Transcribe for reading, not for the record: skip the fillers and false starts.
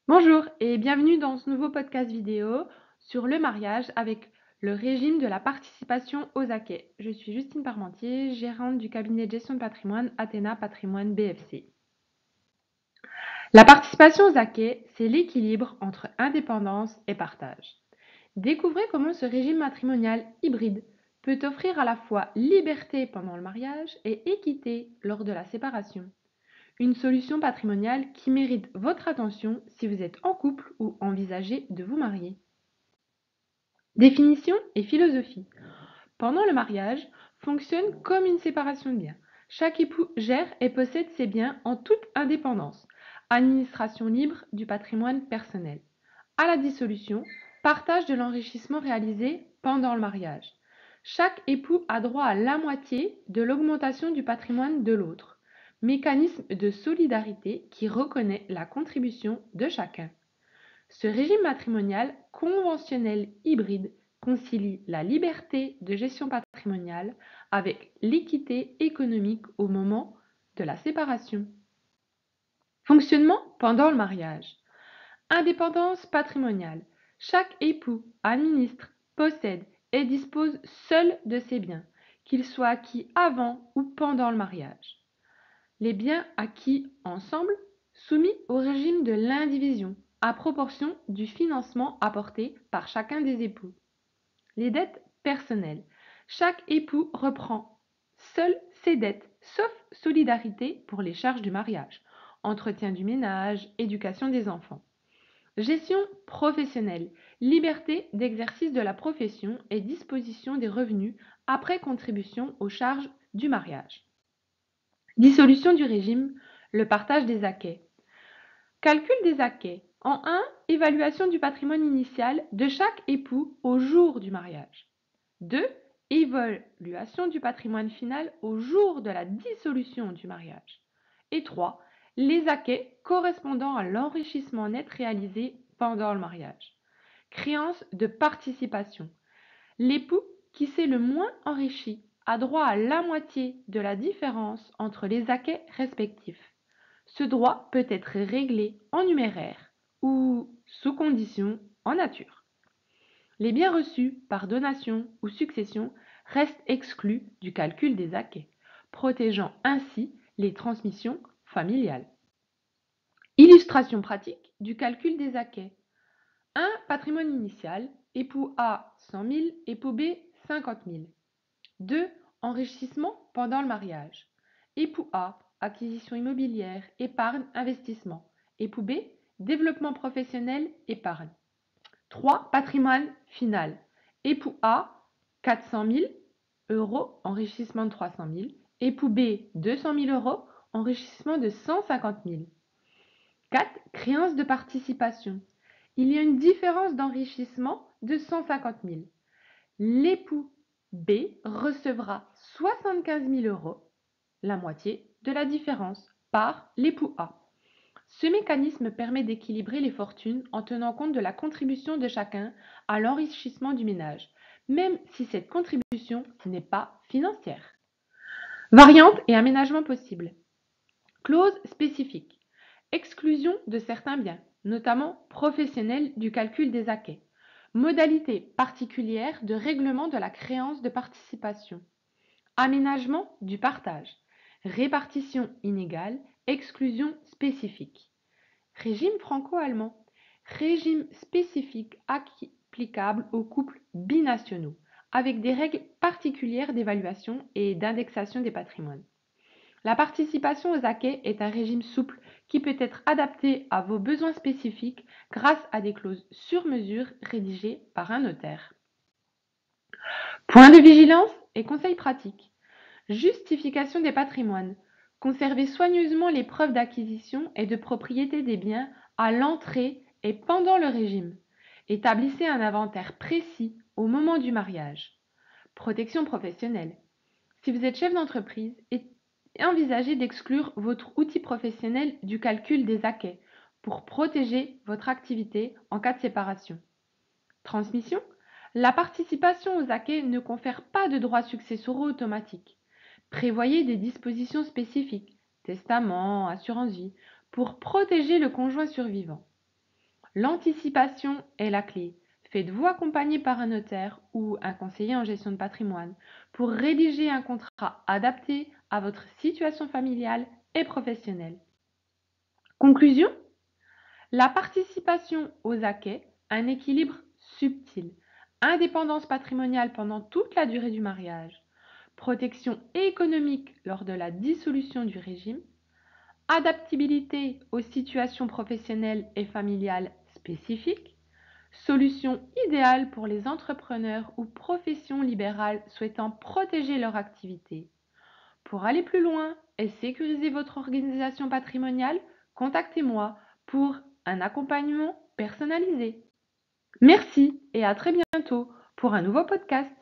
Bonjour et bienvenue dans ce nouveau podcast vidéo sur le mariage avec le régime de la participation aux acquêts. Je suis Justine Parmentier, gérante du cabinet de gestion de patrimoine Athéna Patrimoine BFC. La participation aux acquêts, c'est l'équilibre entre indépendance et partage. Découvrez comment ce régime matrimonial hybride peut offrir à la fois liberté pendant le mariage et équité lors de la séparation. Une solution patrimoniale qui mérite votre attention si vous êtes en couple ou envisagez de vous marier. Définition et philosophie. Pendant le mariage, fonctionne comme une séparation de biens. Chaque époux gère et possède ses biens en toute indépendance. Administration libre du patrimoine personnel. À la dissolution, partage de l'enrichissement réalisé pendant le mariage. Chaque époux a droit à la moitié de l'augmentation du patrimoine de l'autre. Mécanisme de solidarité qui reconnaît la contribution de chacun. Ce régime matrimonial conventionnel hybride concilie la liberté de gestion patrimoniale avec l'équité économique au moment de la séparation. Fonctionnement pendant le mariage. Indépendance patrimoniale. Chaque époux administre, possède et dispose seul de ses biens, qu'ils soient acquis avant ou pendant le mariage. Les biens acquis ensemble, soumis au régime de l'indivision, à proportion du financement apporté par chacun des époux. Les dettes personnelles. Chaque époux reprend seul ses dettes, sauf solidarité pour les charges du mariage, entretien du ménage, éducation des enfants. Gestion professionnelle. Liberté d'exercice de la profession et disposition des revenus après contribution aux charges du mariage. Dissolution du régime, le partage des acquêts. Calcul des acquêts. En 1, évaluation du patrimoine initial de chaque époux au jour du mariage. 2, évaluation du patrimoine final au jour de la dissolution du mariage. Et 3, les acquêts correspondant à l'enrichissement net réalisé pendant le mariage. Créance de participation. L'époux qui s'est le moins enrichi a droit à la moitié de la différence entre les acquêts respectifs. Ce droit peut être réglé en numéraire ou, sous condition, en nature. Les biens reçus par donation ou succession restent exclus du calcul des acquêts, protégeant ainsi les transmissions familiales. Illustration pratique du calcul des acquêts. 1. Patrimoine initial, époux A 100 000, époux B 50 000. 2. Enrichissement pendant le mariage. Époux A, acquisition immobilière, épargne, investissement. Époux B, développement professionnel, épargne. 3. Patrimoine final. Époux A, 400 000 euros, enrichissement de 300 000. Époux B, 200 000 euros, enrichissement de 150 000. 4. Créance de participation. Il y a une différence d'enrichissement de 150 000. L'époux B recevra 75 000 euros, la moitié de la différence, par l'époux A. Ce mécanisme permet d'équilibrer les fortunes en tenant compte de la contribution de chacun à l'enrichissement du ménage, même si cette contribution n'est pas financière. Variantes et aménagements possibles. Clause spécifique. Exclusion de certains biens, notamment professionnels, du calcul des acquêts. Modalité particulière de règlement de la créance de participation. Aménagement du partage. Répartition inégale. Exclusion spécifique. Régime franco-allemand. Régime spécifique applicable aux couples binationaux, avec des règles particulières d'évaluation et d'indexation des patrimoines. La participation aux acquêts est un régime souple qui peut être adapté à vos besoins spécifiques grâce à des clauses sur mesure rédigées par un notaire. Point de vigilance et conseils pratiques. Justification des patrimoines. Conservez soigneusement les preuves d'acquisition et de propriété des biens à l'entrée et pendant le régime. Établissez un inventaire précis au moment du mariage. Protection professionnelle. Si vous êtes chef d'entreprise, envisagez d'exclure votre outil professionnel du calcul des acquêts pour protéger votre activité en cas de séparation. Transmission. La participation aux acquêts ne confère pas de droits successoraux automatiques. Prévoyez des dispositions spécifiques, testament, assurance vie, pour protéger le conjoint survivant. L'anticipation est la clé. Faites-vous accompagner par un notaire ou un conseiller en gestion de patrimoine pour rédiger un contrat adapté à votre situation familiale et professionnelle. Conclusion, la participation aux acquets, un équilibre subtil, indépendance patrimoniale pendant toute la durée du mariage, protection économique lors de la dissolution du régime, adaptabilité aux situations professionnelles et familiales spécifiques, solution idéale pour les entrepreneurs ou professions libérales souhaitant protéger leur activité. Pour aller plus loin et sécuriser votre organisation patrimoniale, contactez-moi pour un accompagnement personnalisé. Merci et à très bientôt pour un nouveau podcast.